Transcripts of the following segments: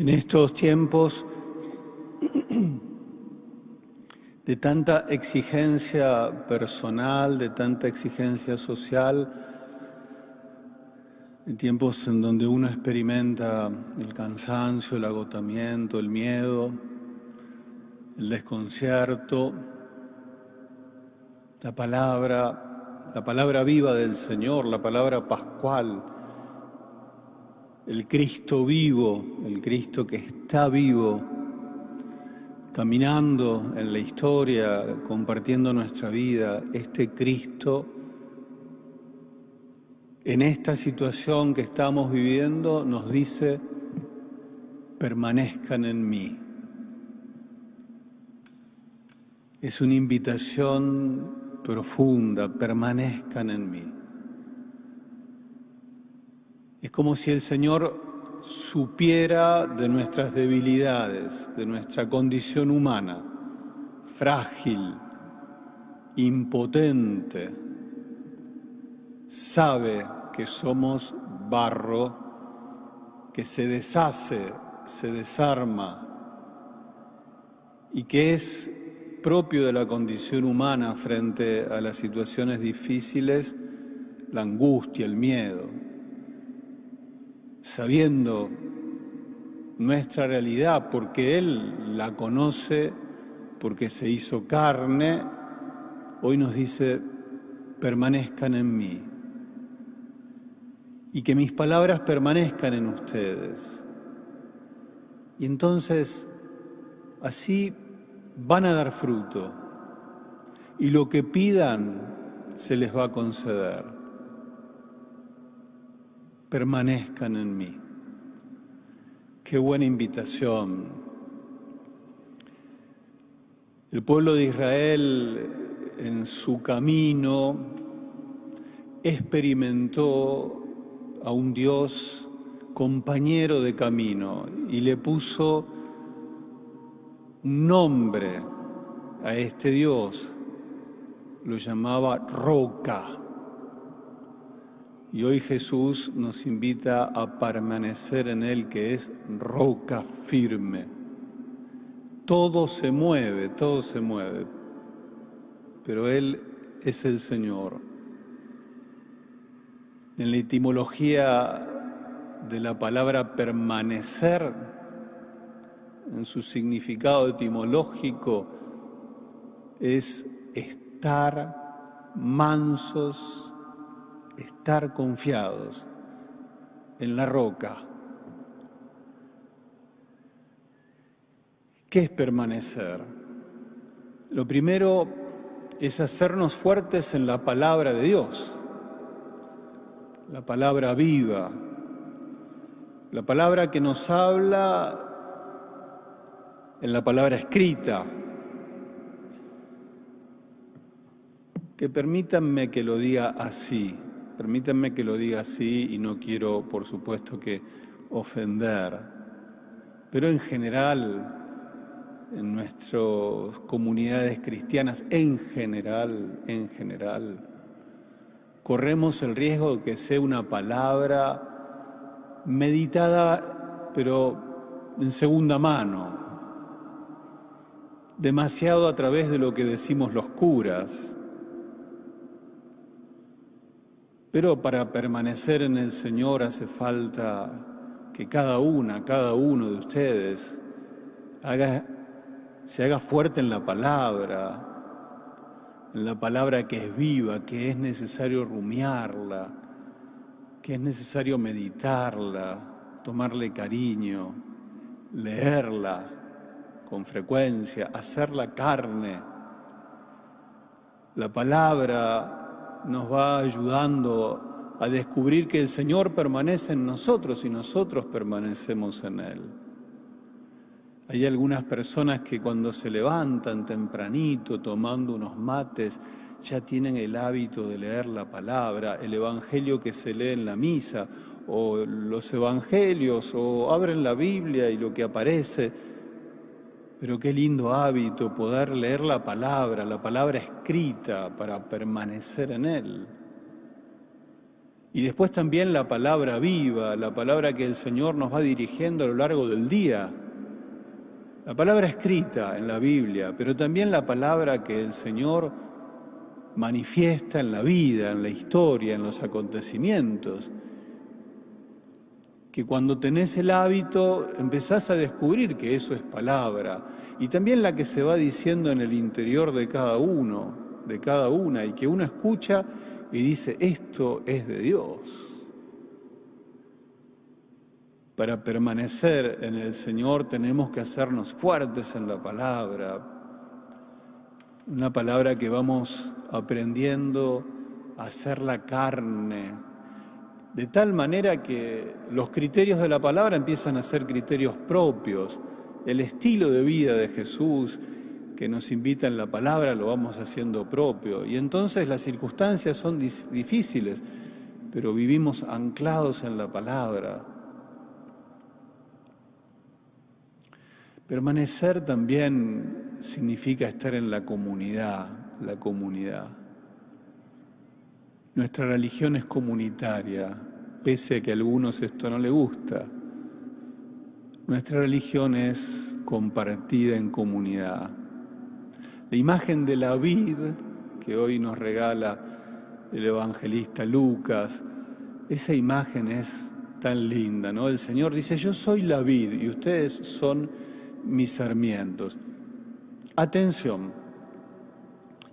En estos tiempos de tanta exigencia personal, de tanta exigencia social, en tiempos en donde uno experimenta el cansancio, el agotamiento, el miedo, el desconcierto, la palabra viva del Señor, la palabra pascual, el Cristo vivo, el Cristo que está vivo, caminando en la historia, compartiendo nuestra vida, este Cristo, en esta situación que estamos viviendo, nos dice: permanezcan en mí. Es una invitación profunda: permanezcan en mí. Es como si el Señor supiera de nuestras debilidades, de nuestra condición humana, frágil, impotente. Sabe que somos barro, que se deshace, se desarma, y que es propio de la condición humana frente a las situaciones difíciles, la angustia, el miedo. Sabiendo nuestra realidad, porque Él la conoce, porque se hizo carne, hoy nos dice: permanezcan en mí, y que mis palabras permanezcan en ustedes. Y entonces, así van a dar fruto, y lo que pidan se les va a conceder. Permanezcan en mí. Qué buena invitación. El pueblo de Israel, en su camino, experimentó a un Dios compañero de camino y le puso un nombre a este Dios. Lo llamaba Roca. Y hoy Jesús nos invita a permanecer en Él, que es roca firme. Todo se mueve, pero Él es el Señor. En la etimología de la palabra permanecer, en su significado etimológico, es estar mansos, estar confiados en la roca. ¿Qué es permanecer? Lo primero es hacernos fuertes en la palabra de Dios, la palabra viva, la palabra que nos habla en la palabra escrita. Que permítanme que lo diga así, y no quiero, por supuesto, que ofender, pero en general, en nuestras comunidades cristianas, en general, corremos el riesgo de que sea una palabra meditada, pero en segunda mano, demasiado a través de lo que decimos los curas. Pero para permanecer en el Señor hace falta que cada uno de ustedes se haga fuerte en la palabra que es viva, que es necesario rumiarla, que es necesario meditarla, tomarle cariño, leerla con frecuencia, hacerla carne. La palabra nos va ayudando a descubrir que el Señor permanece en nosotros y nosotros permanecemos en Él. Hay algunas personas que cuando se levantan tempranito tomando unos mates ya tienen el hábito de leer la palabra, el evangelio que se lee en la misa, o los evangelios, o abren la Biblia y lo que aparece. Pero qué lindo hábito poder leer la palabra escrita para permanecer en Él. Y después también la palabra viva, la palabra que el Señor nos va dirigiendo a lo largo del día. La palabra escrita en la Biblia, pero también la palabra que el Señor manifiesta en la vida, en la historia, en los acontecimientos. Que cuando tenés el hábito empezás a descubrir que eso es palabra. Y también la que se va diciendo en el interior de cada uno, de cada una, y que uno escucha y dice, esto es de Dios. Para permanecer en el Señor tenemos que hacernos fuertes en la palabra, una palabra que vamos aprendiendo a hacer la carne, de tal manera que los criterios de la palabra empiezan a ser criterios propios, el estilo de vida de Jesús que nos invita en la palabra lo vamos haciendo propio, y entonces las circunstancias son difíciles, pero vivimos anclados en la palabra. Permanecer también significa estar en la comunidad, la comunidad. Nuestra religión es comunitaria, pese a que a algunos esto no le gusta. Nuestra religión es compartida en comunidad. La imagen de la vid que hoy nos regala el evangelista Lucas, esa imagen es tan linda, ¿no? El Señor dice, yo soy la vid y ustedes son mis sarmientos. Atención,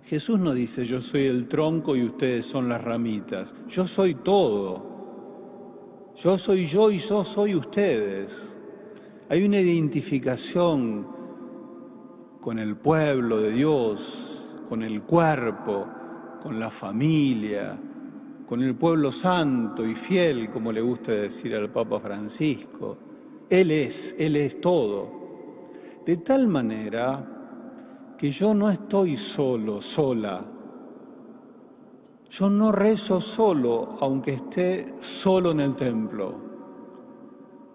Jesús no dice yo soy el tronco y ustedes son las ramitas, yo soy todo, yo soy yo y yo soy ustedes. Hay una identificación con el pueblo de Dios, con el cuerpo, con la familia, con el pueblo santo y fiel, como le gusta decir al Papa Francisco. Él es todo. De tal manera que yo no estoy solo, sola. Yo no rezo solo, aunque esté solo en el templo.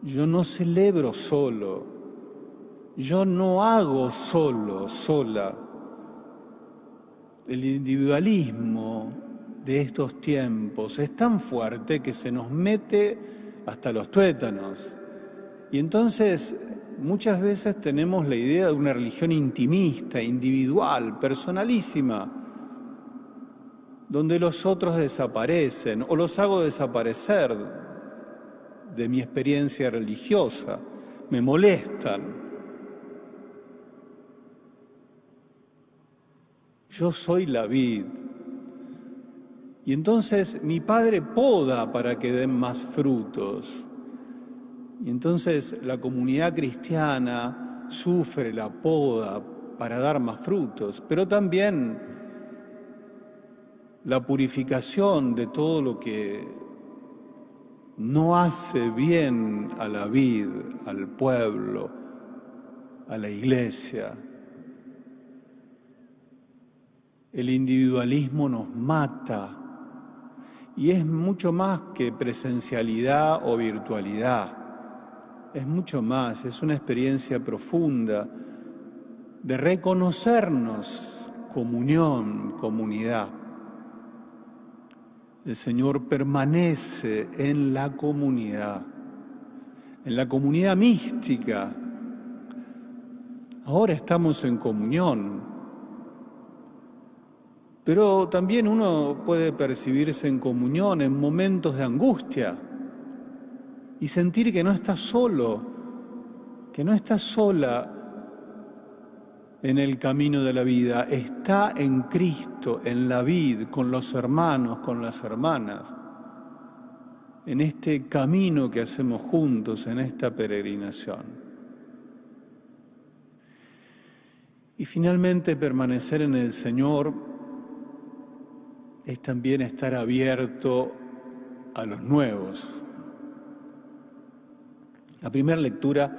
Yo no celebro solo. Yo no hago solo, sola. El individualismo de estos tiempos es tan fuerte que se nos mete hasta los tuétanos. Y entonces muchas veces tenemos la idea de una religión intimista, individual, personalísima, donde los otros desaparecen o los hago desaparecer de mi experiencia religiosa, me molestan. Yo soy la vid. Y entonces mi Padre poda para que den más frutos. Y entonces la comunidad cristiana sufre la poda para dar más frutos, pero también la purificación de todo lo que no hace bien a la vid, al pueblo, a la iglesia. El individualismo nos mata y es mucho más que presencialidad o virtualidad. Es mucho más, es una experiencia profunda de reconocernos, comunión, comunidad. El Señor permanece en la comunidad mística. Ahora estamos en comunión, pero también uno puede percibirse en comunión en momentos de angustia y sentir que no está solo, que no está sola en el camino de la vida, está en Cristo, en la vid, con los hermanos, con las hermanas, en este camino que hacemos juntos, en esta peregrinación. Y finalmente permanecer en el Señor es también estar abierto a los nuevos. La primera lectura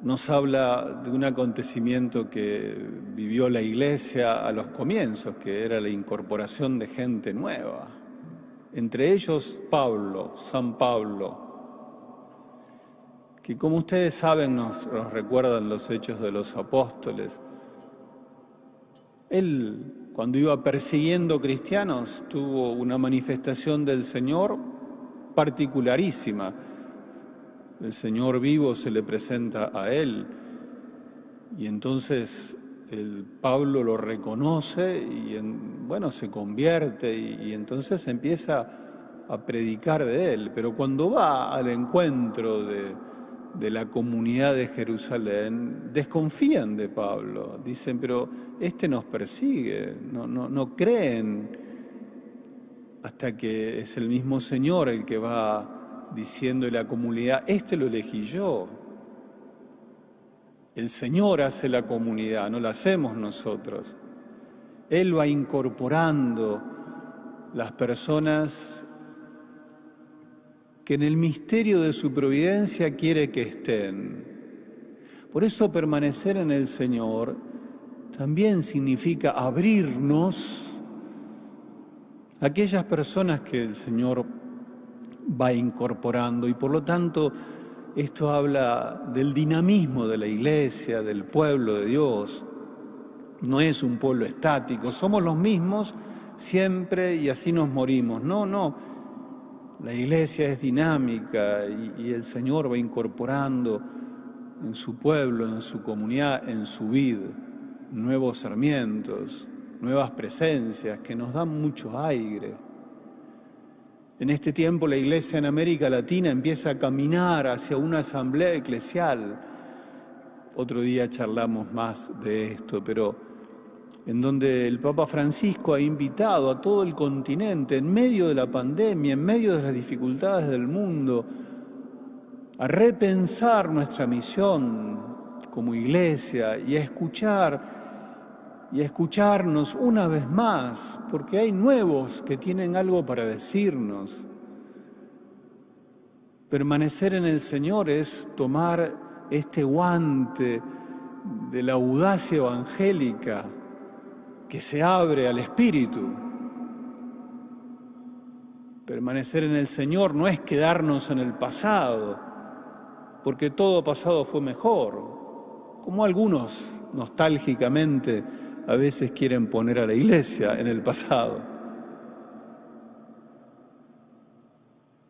nos habla de un acontecimiento que vivió la Iglesia a los comienzos, que era la incorporación de gente nueva. Entre ellos Pablo, San Pablo, que como ustedes saben nos recuerdan los Hechos de los Apóstoles. Él, cuando iba persiguiendo cristianos, tuvo una manifestación del Señor particularísima. El Señor vivo se le presenta a él, y entonces el Pablo lo reconoce y se convierte y entonces empieza a predicar de él. Pero cuando va al encuentro de la comunidad de Jerusalén, desconfían de Pablo, dicen, pero este nos persigue, no creen, hasta que es el mismo Señor el que va diciéndole a la comunidad, este lo elegí yo. El Señor hace la comunidad, no la hacemos nosotros. Él va incorporando las personas que en el misterio de su providencia quiere que estén. Por eso permanecer en el Señor también significa abrirnos a aquellas personas que el Señor va incorporando, y por lo tanto esto habla del dinamismo de la Iglesia, del pueblo de Dios. No es un pueblo estático, somos los mismos siempre y así nos morimos. No, la Iglesia es dinámica y el Señor va incorporando en su pueblo, en su comunidad, en su vida, nuevos sarmientos, nuevas presencias que nos dan mucho aire. En este tiempo la Iglesia en América Latina empieza a caminar hacia una asamblea eclesial. Otro día charlamos más de esto, pero en donde el Papa Francisco ha invitado a todo el continente, en medio de la pandemia, en medio de las dificultades del mundo, a repensar nuestra misión como Iglesia y a escucharnos una vez más, porque hay nuevos que tienen algo para decirnos. Permanecer en el Señor es tomar este guante de la audacia evangélica que se abre al Espíritu. Permanecer en el Señor no es quedarnos en el pasado, porque todo pasado fue mejor, como algunos nostálgicamente a veces quieren poner a la Iglesia en el pasado.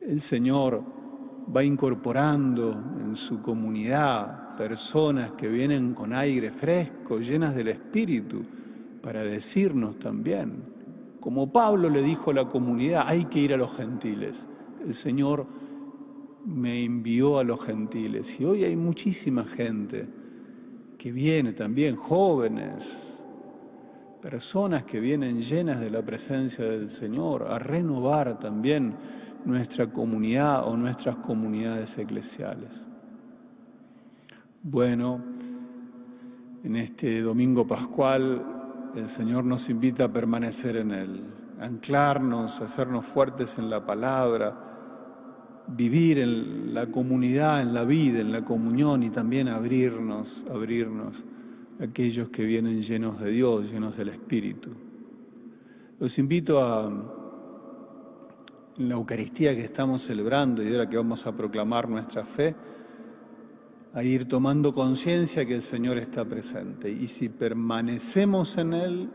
El Señor va incorporando en su comunidad personas que vienen con aire fresco, llenas del Espíritu, para decirnos también, como Pablo le dijo a la comunidad, hay que ir a los gentiles. El Señor me envió a los gentiles y hoy hay muchísima gente que viene también, jóvenes, personas que vienen llenas de la presencia del Señor a renovar también nuestra comunidad o nuestras comunidades eclesiales. Bueno, en este domingo pascual el Señor nos invita a permanecer en Él, a anclarnos, a hacernos fuertes en la palabra, vivir en la comunidad, en la vida, en la comunión y también abrirnos a aquellos que vienen llenos de Dios, llenos del Espíritu. Los invito en la Eucaristía que estamos celebrando y ahora que vamos a proclamar nuestra fe, a ir tomando conciencia que el Señor está presente. Y si permanecemos en Él,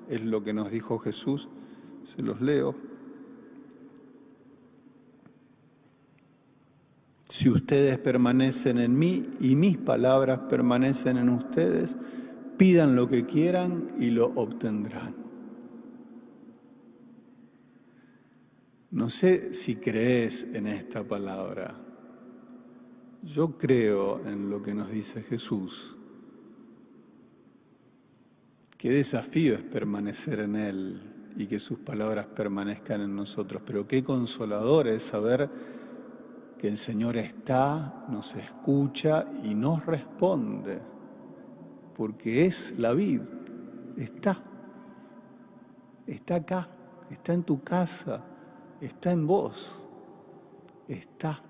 es lo que nos dijo Jesús, se los leo. Si ustedes permanecen en mí y mis palabras permanecen en ustedes, pidan lo que quieran y lo obtendrán. No sé si crees en esta palabra. Yo creo en lo que nos dice Jesús. Qué desafío es permanecer en Él y que sus palabras permanezcan en nosotros, pero qué consolador es saber que el Señor está, nos escucha y nos responde, porque es la vid, está acá, está en tu casa, está en vos, está.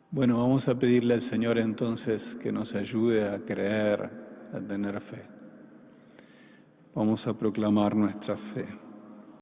Bueno, vamos a pedirle al Señor entonces que nos ayude a creer, a tener fe. Vamos a proclamar nuestra fe.